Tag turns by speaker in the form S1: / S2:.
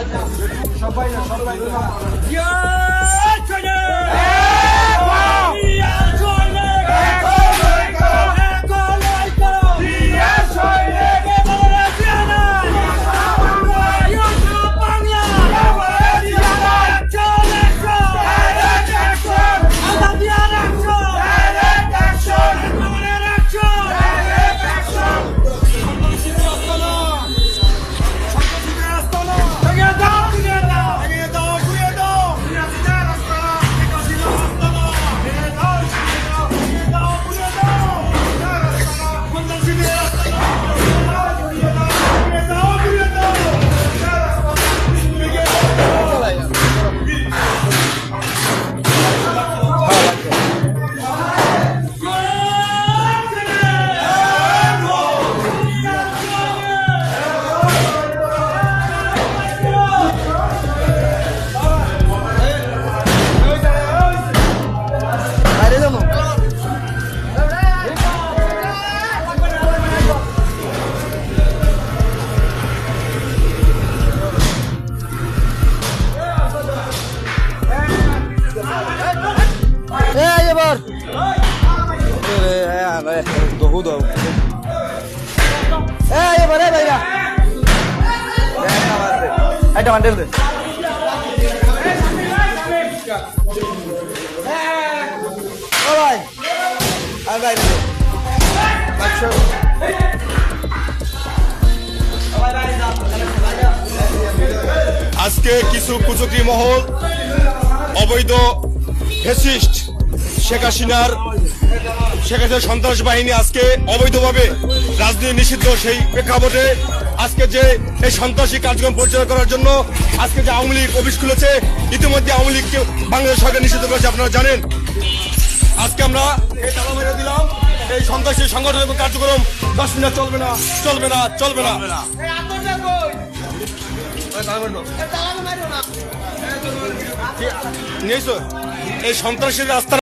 S1: সবাই সবাই এটা মান্ডেল দে ও ভাই আর ভাই
S2: আজকে কিছু কুচক্রী মহল অবৈধ ফ্যাসিস্ট শেখ হাসিনার সন্ত্রাস বাহিনী আজকে অবৈধভাবে রাজনীতি নিষিদ্ধ সেই প্রেক্ষাপটে আজকে যে এই সন্ত্রাসী কার্যক্রম পরিচালনা করার জন্য আজকে যে আওয়ামী লীগ অফিস খুলেছে, ইতিমধ্যে আওয়ামী লীগকে বাংলাদেশ সরকার নিষিদ্ধ করেছে, আপনারা জানেন। আজকে আমরা এই তালা মেরে দিলাম। এই সন্ত্রাসী সংগঠন এবং কার্যক্রম 10 মিনিট চলবে না, চলবে না, চলবে না। এই সন্ত্রাসী রাস্তা